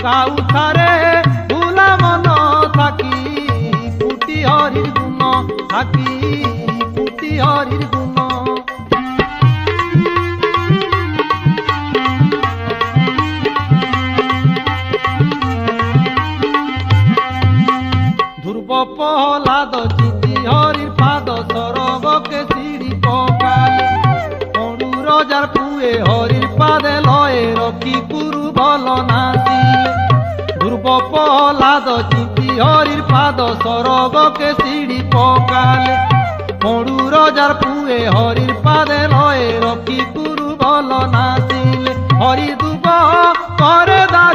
কাউথারে ভুলা মন থাকি কুটি হরির গুণ থাকি কুটি হরির গুণ ধ্রুব প্রহ্লাদ চিতি হরির পাদ সরবকে সিঁড়ি পকালে মরু রজার পুয়ে হরির পাদে লয়ে রকি কুরু বল নাচিলে ধ্রুব প্রহ্লাদ চিতি হরির পাদ সরবকে সিঁড়ি পকালে মরু রজার পুয়ে হরির পাদে লয়ে রকি কুরু বল নাচিলে হরি দুব করে দা